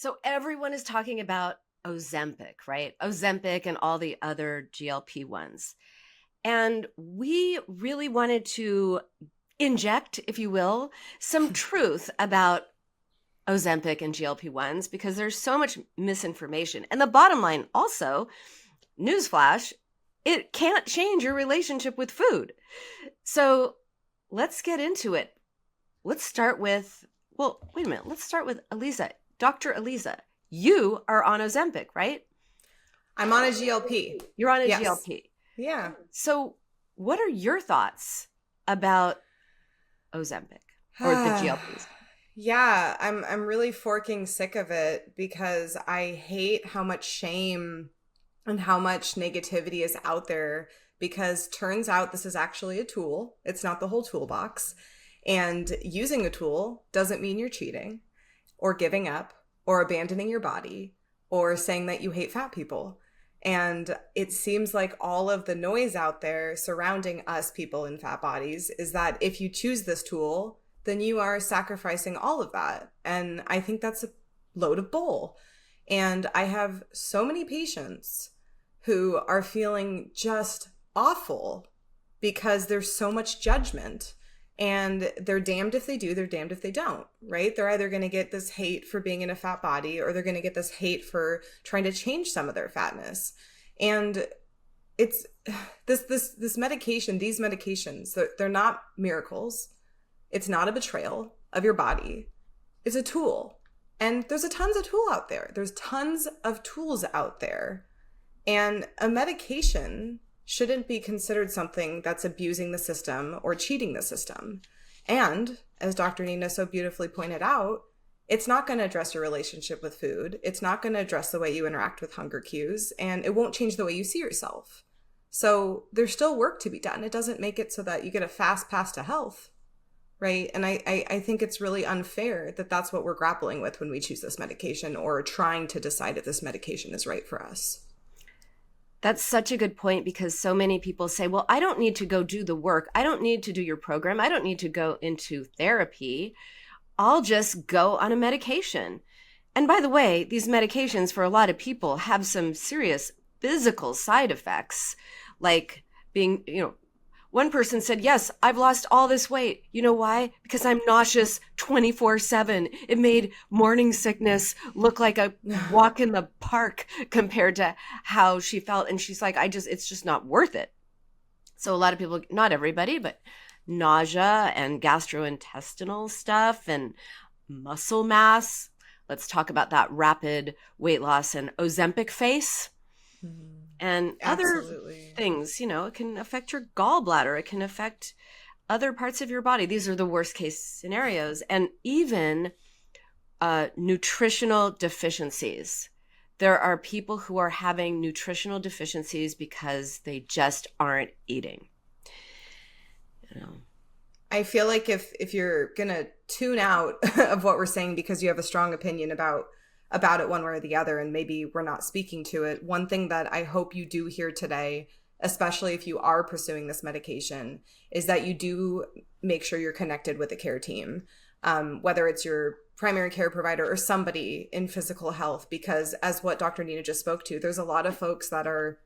So everyone is talking about Ozempic, right? Ozempic and all the other GLP ones. And we really wanted to inject, if you will, some truth about Ozempic and GLP ones because there's so much misinformation. And the bottom line also, newsflash, it can't change your relationship with food. So let's get into it. Let's start with, well, wait a minute. Let's start with Alisa. Dr. Alisa, you are on Ozempic, right? I'm on a GLP. You're on a Yes. GLP. Yeah. So what are your thoughts about Ozempic or the GLPs? Yeah, I'm really forking sick of it because I hate how much shame and how much negativity is out there because turns out this is actually a tool. It's not the whole toolbox. And using a tool doesn't mean you're cheating or giving up or abandoning your body or saying that you hate fat people. And it seems like all of the noise out there surrounding us people in fat bodies is that if you choose this tool, then you are sacrificing all of that. And I think that's a load of bull. And I have so many patients who are feeling just awful because there's so much judgment. And they're damned if they do, they're damned if they don't, right? They're either going to get this hate for being in a fat body or they're going to get this hate for trying to change some of their fatness. And it's this medication, these medications, they're not miracles. It's not a betrayal of your body. It's a tool. And there's tons of tool out there. There's tons of tools out there. And a medication shouldn't be considered something that's abusing the system or cheating the system. And as Dr. Nina so beautifully pointed out, it's not going to address your relationship with food. It's not going to address the way you interact with hunger cues, and it won't change the way you see yourself. So there's still work to be done. It doesn't make it so that you get a fast pass to health, right? And I think it's really unfair that that's what we're grappling with when we choose this medication or trying to decide if this medication is right for us. That's such a good point because so many people say, well, I don't need to go do the work. I don't need to do your program. I don't need to go into therapy. I'll just go on a medication. And by the way, these medications for a lot of people have some serious physical side effects, like being, one person said, yes, I've lost all this weight. You know why? Because I'm nauseous 24/7. It made morning sickness look like a walk in the park compared to how she felt. And she's like, it's just not worth it. So a lot of people, not everybody, but nausea and gastrointestinal stuff and muscle mass. Let's talk about that rapid weight loss and Ozempic face. Mm-hmm. And Absolutely. Other things, it can affect your gallbladder. It can affect other parts of your body. These are the worst case scenarios. And even nutritional deficiencies. There are people who are having nutritional deficiencies because they just aren't eating. I feel like if you're going to tune out of what we're saying because you have a strong opinion about it one way or the other, and maybe we're not speaking to it. One thing that I hope you do here today, especially if you are pursuing this medication, is that you do make sure you're connected with a care team, whether it's your primary care provider or somebody in physical health, because as what Dr. Nina just spoke to, there's a lot of folks that are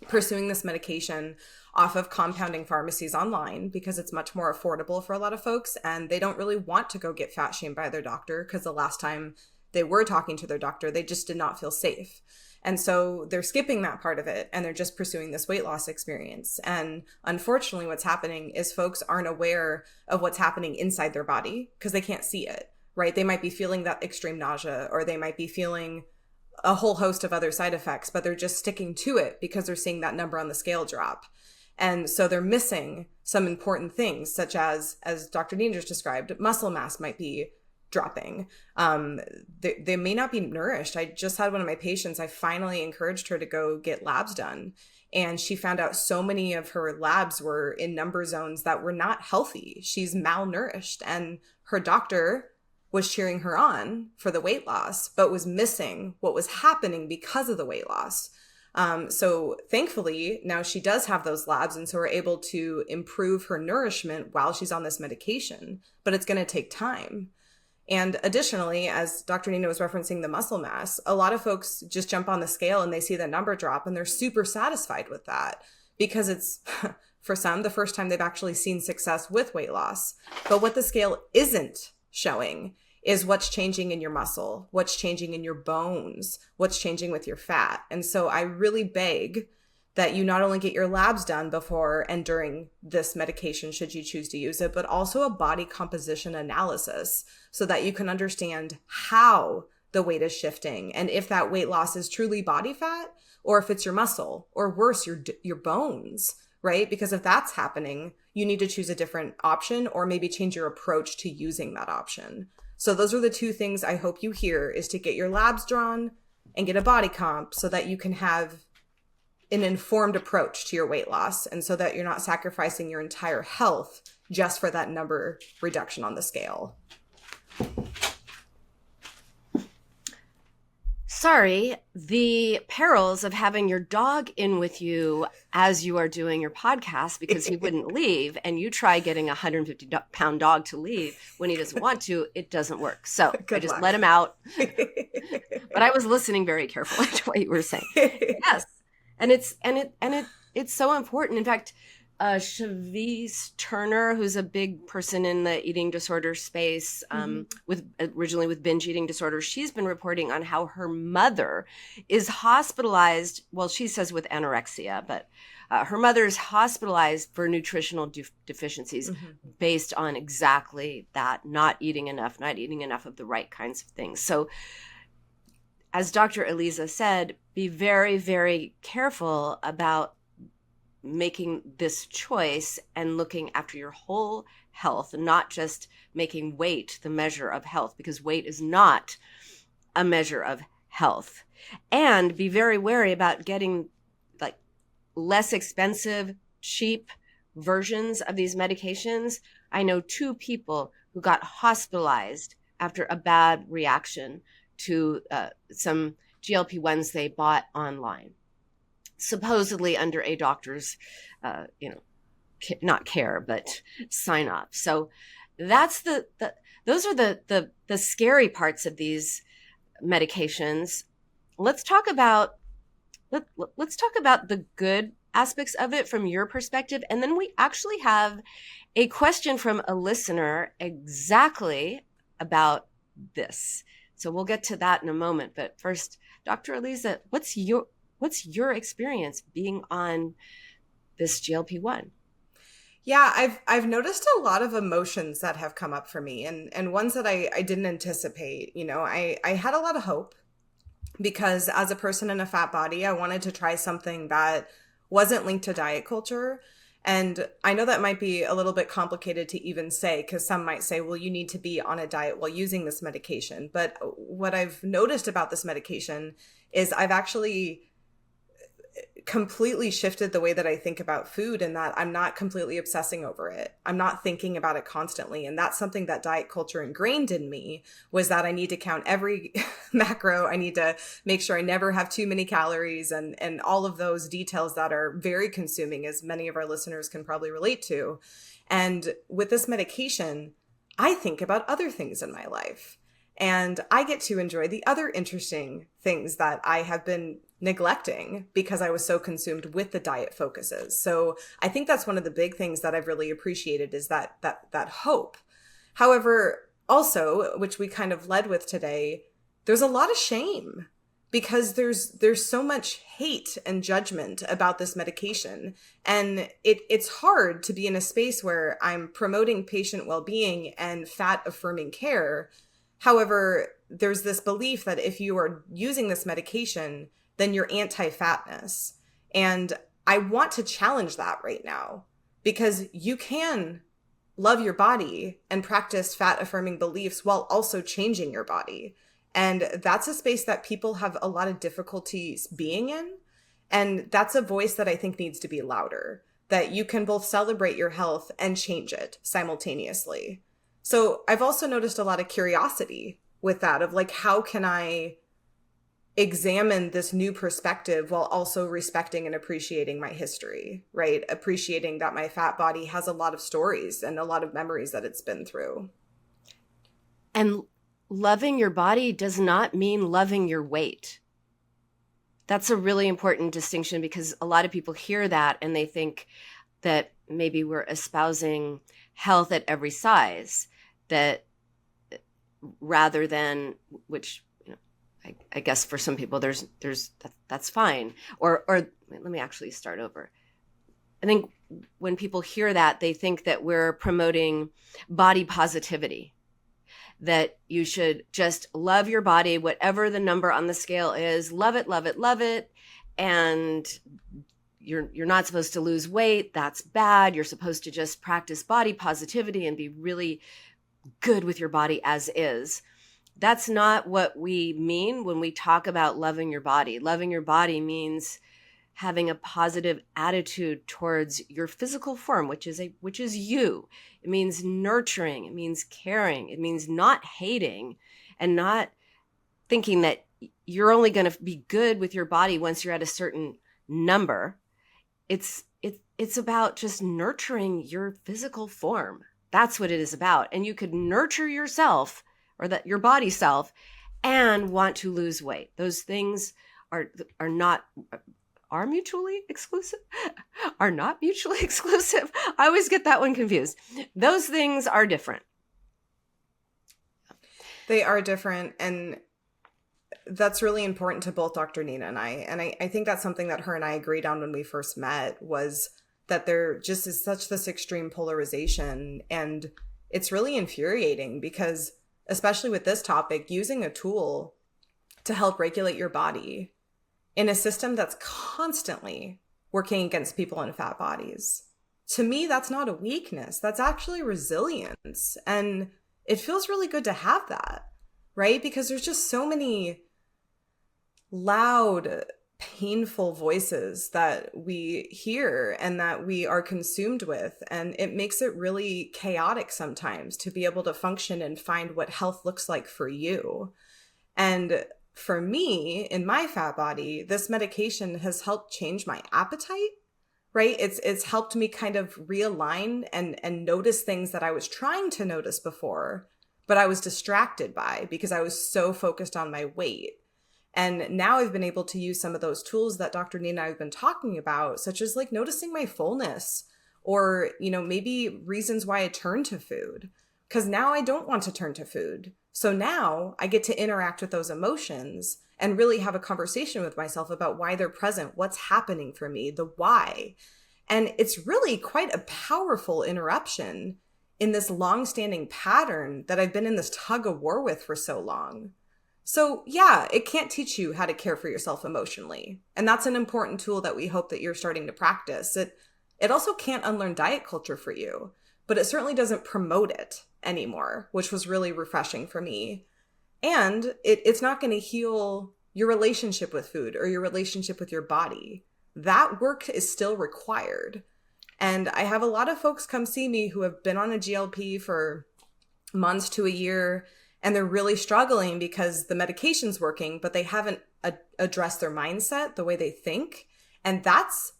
pursuing this medication off of compounding pharmacies online because it's much more affordable for a lot of folks, and they don't really want to go get fat shamed by their doctor because the last time they were talking to their doctor, they just did not feel safe. And so they're skipping that part of it and they're just pursuing this weight loss experience. And unfortunately, what's happening is folks aren't aware of what's happening inside their body because they can't see it, right? They might be feeling that extreme nausea or they might be feeling a whole host of other side effects, but they're just sticking to it because they're seeing that number on the scale drop. And so they're missing some important things, such as Dr. Nina just described, muscle mass might be dropping. They may not be nourished. I just had one of my patients, I finally encouraged her to go get labs done. And she found out so many of her labs were in number zones that were not healthy. She's malnourished. And her doctor was cheering her on for the weight loss, but was missing what was happening because of the weight loss. So thankfully, now she does have those labs. And so we're able to improve her nourishment while she's on this medication, but it's going to take time. And additionally, as Dr. Nina was referencing the muscle mass, a lot of folks just jump on the scale and they see the number drop and they're super satisfied with that because it's, for some, the first time they've actually seen success with weight loss. But what the scale isn't showing is what's changing in your muscle, what's changing in your bones, what's changing with your fat. And so I really beg that you not only get your labs done before and during this medication, should you choose to use it, but also a body composition analysis so that you can understand how the weight is shifting and if that weight loss is truly body fat or if it's your muscle or worse, your bones, right? Because if that's happening, you need to choose a different option or maybe change your approach to using that option. So those are the two things I hope you hear, is to get your labs drawn and get a body comp so that you can have an informed approach to your weight loss and so that you're not sacrificing your entire health just for that number reduction on the scale. Sorry, the perils of having your dog in with you as you are doing your podcast because he wouldn't leave, and you try getting a 150-pound dog to leave when he doesn't want to, it doesn't work. So I just let him out. But I was listening very carefully to what you were saying. Yes. And it's so important. In fact, Shavise Turner, who's a big person in the eating disorder space, originally with binge eating disorder, she's been reporting on how her mother is hospitalized. Well, she says with anorexia, but her mother is hospitalized for nutritional deficiencies based on exactly that, not eating enough of the right kinds of things. So as Dr. Alisa said, be very, very careful about making this choice and looking after your whole health, not just making weight the measure of health, because weight is not a measure of health. And be very wary about getting like less expensive, cheap versions of these medications. I know 2 people who got hospitalized after a bad reaction to some GLP-1s they bought online, supposedly under a doctor's, not care, but sign up. So that's those are the scary parts of these medications. Let's talk about the good aspects of it from your perspective. And then we actually have a question from a listener exactly about this. So we'll get to that in a moment. But first, Dr. Alisa, what's your experience being on this GLP-1? Yeah, I've noticed a lot of emotions that have come up for me and ones that I didn't anticipate. I had a lot of hope because as a person in a fat body, I wanted to try something that wasn't linked to diet culture. And I know that might be a little bit complicated to even say, because some might say, well, you need to be on a diet while using this medication. But what I've noticed about this medication is I've actually completely shifted the way that I think about food, and that I'm not completely obsessing over it. I'm not thinking about it constantly. And that's something that diet culture ingrained in me, was that I need to count every macro. I need to make sure I never have too many calories and all of those details that are very consuming, as many of our listeners can probably relate to. And with this medication, I think about other things in my life. And I get to enjoy the other interesting things that I have been neglecting because I was so consumed with the diet focuses. So I think that's one of the big things that I've really appreciated, is that hope. However, also, which we kind of led with today, there's a lot of shame because there's so much hate and judgment about this medication. And it's hard to be in a space where I'm promoting patient well-being and fat affirming care. However, there's this belief that if you are using this medication, then you're anti-fatness. And I want to challenge that right now, because you can love your body and practice fat affirming beliefs while also changing your body. And that's a space that people have a lot of difficulties being in. And that's a voice that I think needs to be louder, that you can both celebrate your health and change it simultaneously. So I've also noticed a lot of curiosity with that, of like, how can I examine this new perspective while also respecting and appreciating my history, right? Appreciating that my fat body has a lot of stories and a lot of memories that it's been through. And loving your body does not mean loving your weight. That's a really important distinction, because a lot of people hear that and they think that maybe we're espousing health at every size, that rather than, which, I guess for some people that's fine. Or let me actually start over. I think when people hear that, they think that we're promoting body positivity, that you should just love your body, whatever the number on the scale is, love it, love it, love it. And you're not supposed to lose weight. That's bad. You're supposed to just practice body positivity and be really good with your body as is. That's not what we mean when we talk about loving your body. Loving your body means having a positive attitude towards your physical form, which is you. It means nurturing. It means caring. It means not hating and not thinking that you're only going to be good with your body once you're at a certain number. It's about just nurturing your physical form. That's what it is about. And you could nurture yourself, or that your body self, and want to lose weight. Those things are mutually exclusive, are not mutually exclusive. I always get that one confused. Those things are different. They are different. And that's really important to both Dr. Nina and I. And I think that's something that her and I agreed on when we first met, was that there just is such this extreme polarization. And it's really infuriating because, especially with this topic, using a tool to help regulate your body in a system that's constantly working against people in fat bodies. To me, that's not a weakness. That's actually resilience. And it feels really good to have that, right? Because there's just so many loud, painful voices that we hear and that we are consumed with. And it makes it really chaotic sometimes to be able to function and find what health looks like for you. And for me, in my fat body, this medication has helped change my appetite, right? It's helped me kind of realign and notice things that I was trying to notice before, but I was distracted by because I was so focused on my weight. And now I've been able to use some of those tools that Dr. Nina and I have been talking about, such as like noticing my fullness, or, maybe reasons why I turn to food. Because now I don't want to turn to food. So now I get to interact with those emotions and really have a conversation with myself about why they're present, what's happening for me, the why. And it's really quite a powerful interruption in this long-standing pattern that I've been in this tug of war with for so long. So yeah, it can't teach you how to care for yourself emotionally. And that's an important tool that we hope that you're starting to practice. It also can't unlearn diet culture for you, but it certainly doesn't promote it anymore, which was really refreshing for me. And it's not going to heal your relationship with food or your relationship with your body. That work is still required. And I have a lot of folks come see me who have been on a GLP for months to a year, and they're really struggling because the medication's working, but they haven't addressed their mindset, the way they think. And that's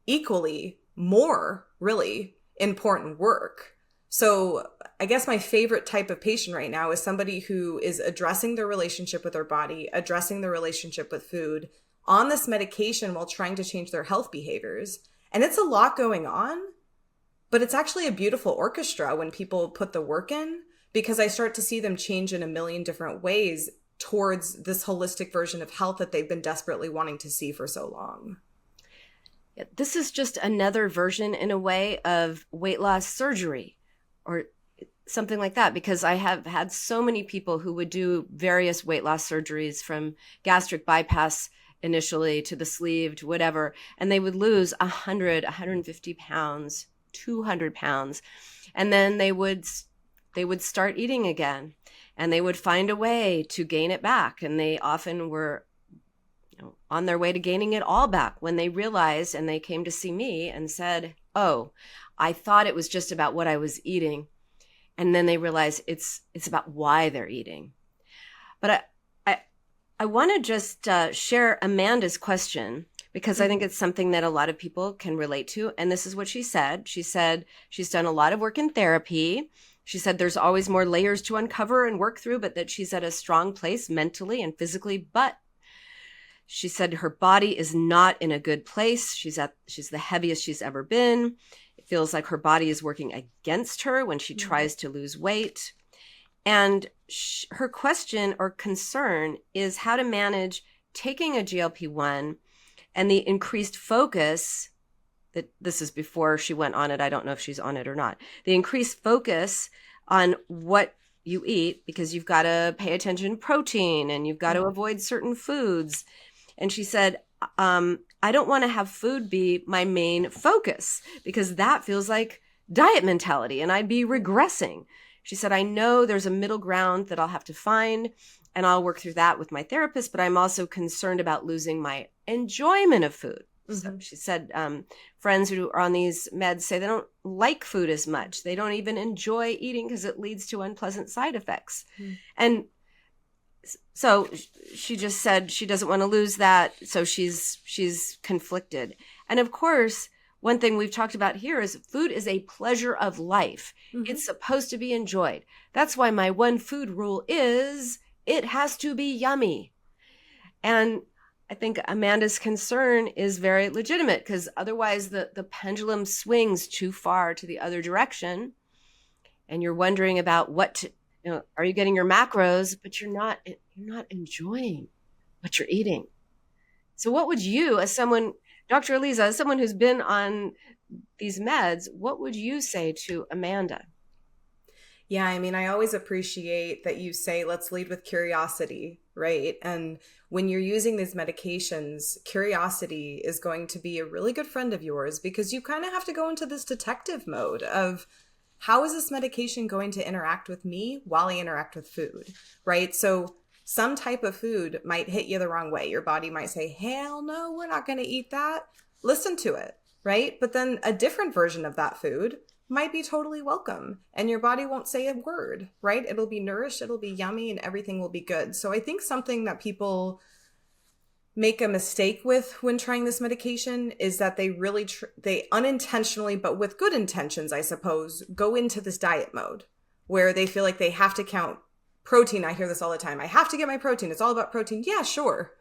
equally more really important work. So I guess my favorite type of patient right now is somebody who is addressing their relationship with their body, addressing their relationship with food on this medication while trying to change their health behaviors. And it's a lot going on, but it's actually a beautiful orchestra when people put the work in, because I start to see them change in a million different ways towards this holistic version of health that they've been desperately wanting to see for so long. This is just another version, in a way, of weight loss surgery or something like that, because I have had so many people who would do various weight loss surgeries, from gastric bypass initially to the sleeve to whatever, and they would lose 100, 150 pounds, 200 pounds, and then they would start eating again, and they would find a way to gain it back, and they often were on their way to gaining it all back when they realized, and they came to see me and said, oh, I thought it was just about what I was eating. And then they realized it's about why they're eating. But I want to just share Amanda's question, because I think it's something that a lot of people can relate to. And this is what she said. She said she's done a lot of work in therapy, She said there's always more layers to uncover and work through, but that she's at a strong place mentally and physically. But she said her body is not in a good place. She's the heaviest she's ever been. It feels like her body is working against her when she tries to lose weight. And her question or concern is how to manage taking a GLP-1 and the increased focus that this is before she went on it. I don't know if she's on it or not. The increased focus on what you eat, because you've got to pay attention to protein and you've got to avoid certain foods. And she said, I don't want to have food be my main focus because that feels like diet mentality and I'd be regressing. She said, I know there's a middle ground that I'll have to find and I'll work through that with my therapist, but I'm also concerned about losing my enjoyment of food. So she said friends who are on these meds say they don't like food as much. They don't even enjoy eating because it leads to unpleasant side effects. And so she just said she doesn't want to lose that. So she's conflicted. And of course, one thing we've talked about here is food is a pleasure of life. It's supposed to be enjoyed. That's why my one food rule is it has to be yummy. And I think Amanda's concern is very legitimate because otherwise the pendulum swings too far to the other direction. And you're wondering about are you getting your macros, but you're not enjoying what you're eating. So what would you, as someone, Dr. Alisa, as someone who's been on these meds, what would you say to Amanda? Yeah, I mean, I always appreciate that you say, let's lead with curiosity, right? And when you're using these medications, curiosity is going to be a really good friend of yours because you kind of have to go into this detective mode of how is this medication going to interact with me while I interact with food, right? So some type of food might hit you the wrong way. Your body might say, hell no, we're not going to eat that. Listen to it, right? But then a different version of that food might be totally welcome and your body won't say a word, right? It'll be nourished, it'll be yummy, and everything will be good. So I think something that people make a mistake with when trying this medication is that they really, they unintentionally, but with good intentions, I suppose, go into this diet mode where they feel like they have to count protein. I hear this all the time. I have to get my protein. It's all about protein. Yeah, sure.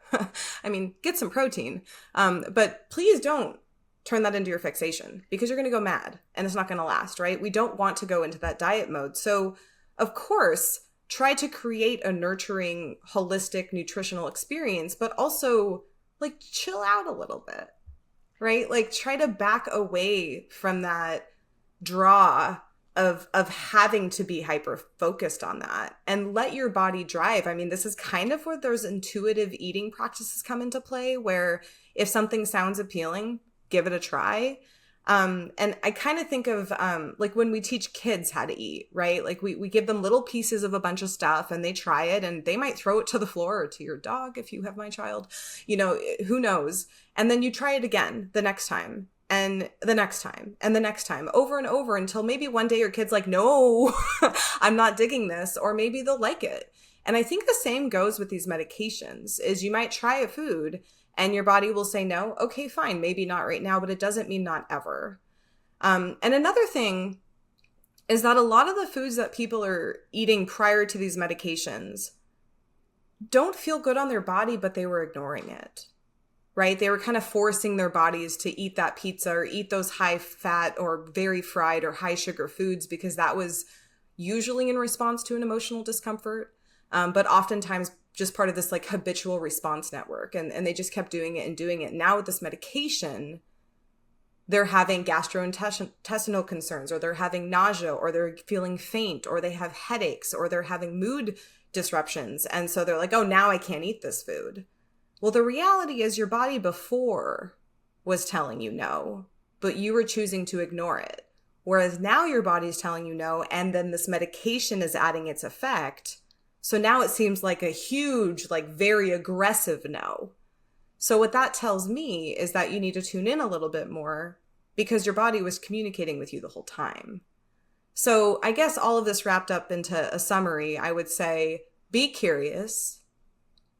I mean, get some protein. But please don't turn that into your fixation because you're going to go mad and it's not going to last, right? We don't want to go into that diet mode. So of course, try to create a nurturing, holistic, nutritional experience, but also like chill out a little bit, right? Like try to back away from that draw of having to be hyper focused on that and let your body drive. I mean, this is kind of where those intuitive eating practices come into play, where if something sounds appealing, give it a try. And I kind of think of like when we teach kids how to eat, right? Like we give them little pieces of a bunch of stuff and they try it and they might throw it to the floor or to your dog if you have my child, who knows? And then you try it again the next time and the next time and the next time, over and over, until maybe one day your kid's like, no, I'm not digging this, or maybe they'll like it. And I think the same goes with these medications is you might try a food and your body will say no. Okay, fine. Maybe not right now, but it doesn't mean not ever. And another thing is that a lot of the foods that people are eating prior to these medications don't feel good on their body, but they were ignoring it, right? They were kind of forcing their bodies to eat that pizza or eat those high fat or very fried or high sugar foods because that was usually in response to an emotional discomfort. But oftentimes just part of this like habitual response network. And they just kept doing it and doing it. Now with this medication, they're having gastrointestinal concerns, or they're having nausea, or they're feeling faint, or they have headaches, or they're having mood disruptions. And so they're like, oh, now I can't eat this food. Well, the reality is your body before was telling you no, but you were choosing to ignore it. Whereas now your body's telling you no, and then this medication is adding its effect. So now it seems like a huge, like very aggressive no. So what that tells me is that you need to tune in a little bit more because your body was communicating with you the whole time. So I guess all of this wrapped up into a summary, I would say, be curious,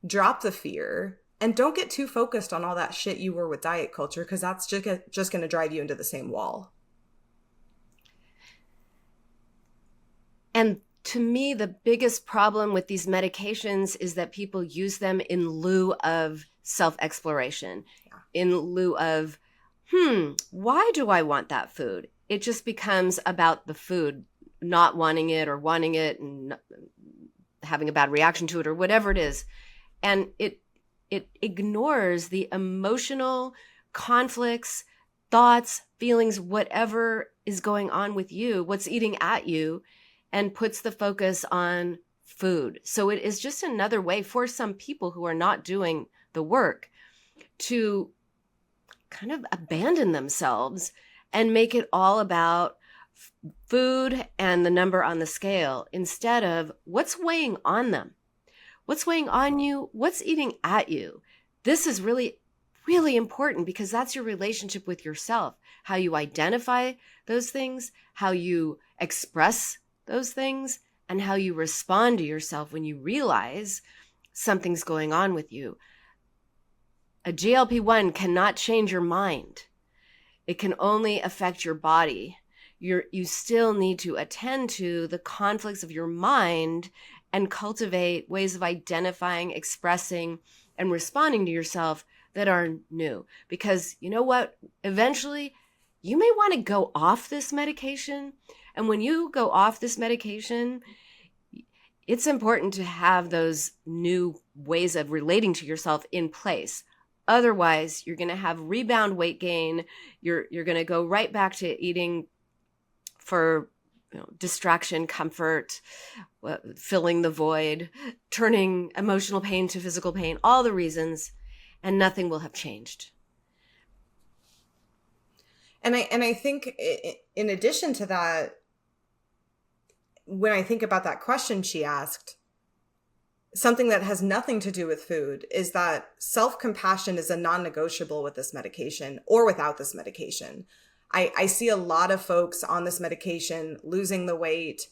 drop the fear, and don't get too focused on all that shit you were with diet culture because that's just going to drive you into the same wall. And to me, the biggest problem with these medications is that people use them in lieu of self-exploration, in lieu of, why do I want that food? It just becomes about the food, not wanting it or wanting it and having a bad reaction to it or whatever it is. And it ignores the emotional conflicts, thoughts, feelings, whatever is going on with you, what's eating at you, and puts the focus on food. So it is just another way for some people who are not doing the work to kind of abandon themselves and make it all about food and the number on the scale instead of what's weighing on them. What's weighing on you? What's eating at you? This is really, really important because that's your relationship with yourself, how you identify those things, how you express those things, and how you respond to yourself when you realize something's going on with you. A GLP-1 cannot change your mind. It can only affect your body. You still need to attend to the conflicts of your mind and cultivate ways of identifying, expressing, and responding to yourself that are new. Because you know what? Eventually, you may want to go off this medication. And when you go off this medication, it's important to have those new ways of relating to yourself in place. Otherwise, you're going to have rebound weight gain. You're going to go right back to eating for distraction, comfort, filling the void, turning emotional pain to physical pain, all the reasons, and nothing will have changed. And I think in addition to that, when I think about that question she asked, something that has nothing to do with food is that self-compassion is a non-negotiable with this medication or without this medication. I see a lot of folks on this medication losing the weight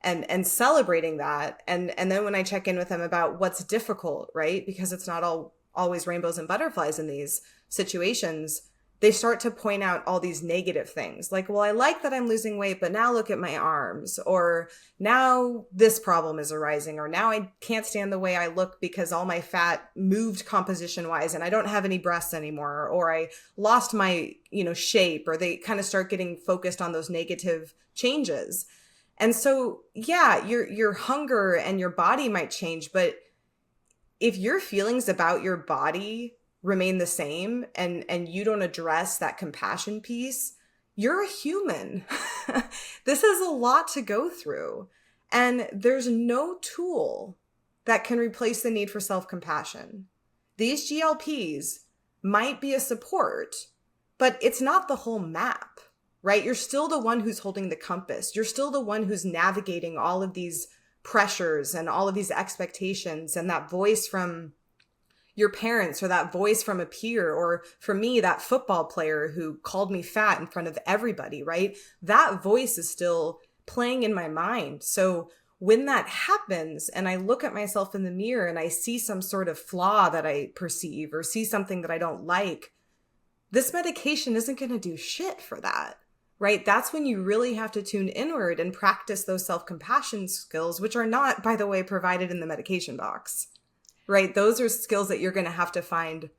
and celebrating that. And then when I check in with them about what's difficult, right? Because it's not always rainbows and butterflies in these situations, they start to point out all these negative things like, well, I like that I'm losing weight, but now look at my arms, or now this problem is arising, or now I can't stand the way I look because all my fat moved composition wise and I don't have any breasts anymore, or I lost my, shape, or they kind of start getting focused on those negative changes. And so, yeah, your hunger and your body might change, but if your feelings about your body remain the same and you don't address that compassion piece, you're a human. This is a lot to go through. And there's no tool that can replace the need for self-compassion. These GLPs might be a support, but it's not the whole map, right? You're still the one who's holding the compass. You're still the one who's navigating all of these pressures and all of these expectations, and that voice from your parents, or that voice from a peer, or for me, that football player who called me fat in front of everybody, right? That voice is still playing in my mind. So when that happens and I look at myself in the mirror and I see some sort of flaw that I perceive or see something that I don't like, this medication isn't going to do shit for that, right? That's when you really have to tune inward and practice those self-compassion skills, which are not, by the way, provided in the medication box. Right? Those are skills that you're going to have to find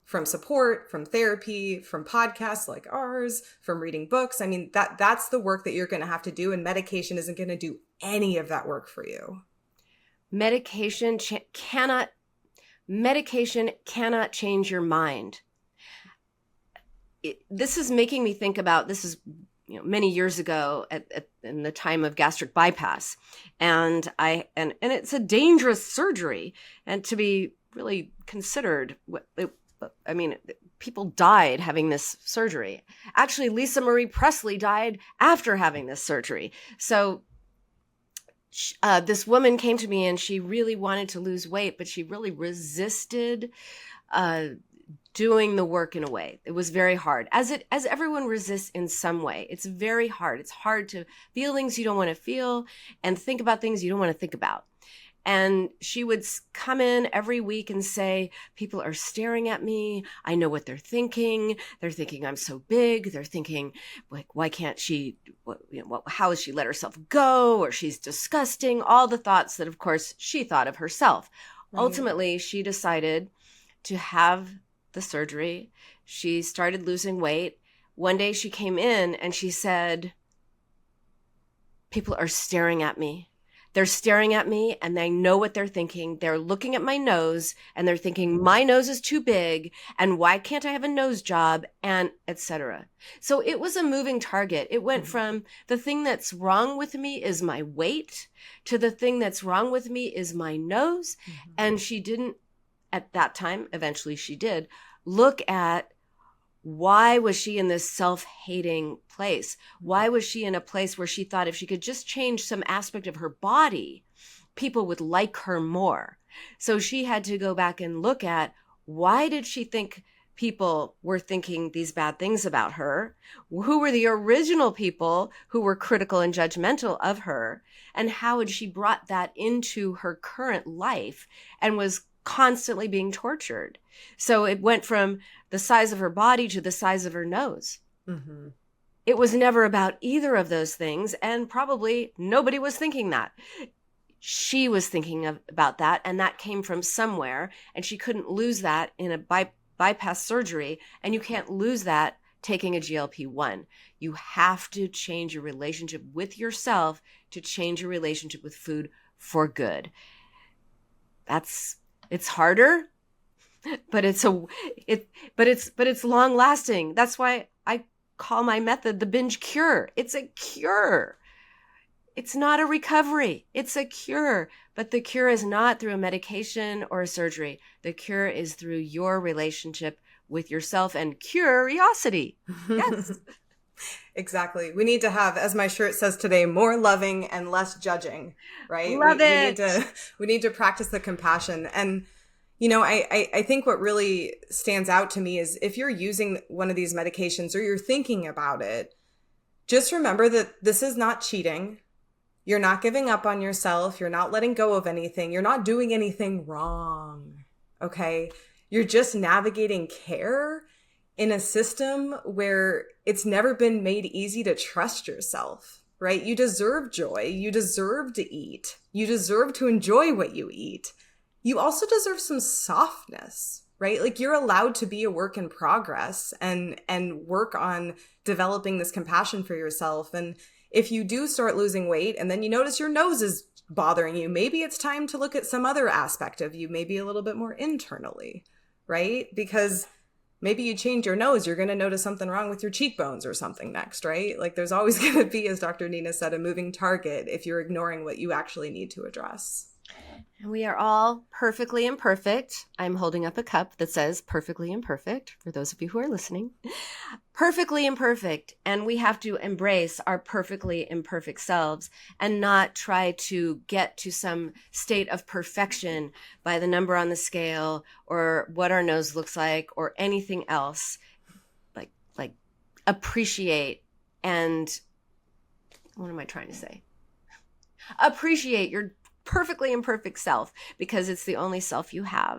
from support, from therapy, from podcasts like ours, from reading books. I mean, that's the work that you're going to have to do, and medication isn't going to do any of that work for you. Medication cannot change your mind. This is making me think about, this is many years ago in the time of gastric bypass, and it's a dangerous surgery, and to be really considered. People died having this surgery. Actually, Lisa Marie Presley died after having this surgery. So this woman came to me and she really wanted to lose weight, but she really resisted doing the work in a way. It was very hard, as everyone resists in some way. It's very hard. It's hard to feel things you don't want to feel and think about things you don't want to think about. And she would come in every week and say, people are staring at me. I know what they're thinking. They're thinking I'm so big. They're thinking, like, why can't she, how has she let herself go? Or she's disgusting. All the thoughts that, of course, she thought of herself. Right. Ultimately, she decided to have the surgery. She started losing weight. One day she came in and she said, people are staring at me. They're staring at me and they know what they're thinking. They're looking at my nose and they're thinking my nose is too big and why can't I have a nose job, and etc. So it was a moving target. It went from the thing that's wrong with me is my weight to the thing that's wrong with me is my nose. And she didn't, at that time, eventually she did, look at why was she in this self-hating place? Why was she in a place where she thought if she could just change some aspect of her body, people would like her more? So she had to go back and look at, why did she think people were thinking these bad things about her? Who were the original people who were critical and judgmental of her? And how had she brought that into her current life and was constantly being tortured? So it went from the size of her body to the size of her nose. It was never about either of those things, and probably nobody was thinking that. She was thinking about that, and that came from somewhere, and she couldn't lose that in a bypass surgery, and you can't lose that taking a GLP-1. You have to change your relationship with yourself to change your relationship with food for good. It's harder, but it's long lasting. That's why I call my method the binge cure. It's a cure. It's not a recovery. It's a cure. But the cure is not through a medication or a surgery. The cure is through your relationship with yourself and curiosity. Yes. Exactly. We need to have, as my shirt says today, more loving and less judging, right? Love it. We need to practice the compassion. And, you know, I think what really stands out to me is if you're using one of these medications or you're thinking about it, just remember that this is not cheating. You're not giving up on yourself. You're not letting go of anything. You're not doing anything wrong. Okay. You're just navigating care in a system where it's never been made easy to trust yourself, right? You deserve joy. You deserve to eat. You deserve to enjoy what you eat. You also deserve some softness, right? Like you're allowed to be a work in progress and work on developing this compassion for yourself. And if you do start losing weight and then you notice your nose is bothering you, maybe it's time to look at some other aspect of you, maybe a little bit more internally, right? Because maybe you change your nose, you're going to notice something wrong with your cheekbones or something next, right? Like there's always going to be, as Dr. Nina said, a moving target if you're ignoring what you actually need to address. And we are all perfectly imperfect. I'm holding up a cup that says perfectly imperfect for those of you who are listening. Perfectly imperfect. And we have to embrace our perfectly imperfect selves and not try to get to some state of perfection by the number on the scale or what our nose looks like or anything else. Like appreciate and what am I trying to say? Appreciate your perfectly imperfect self because it's the only self you have.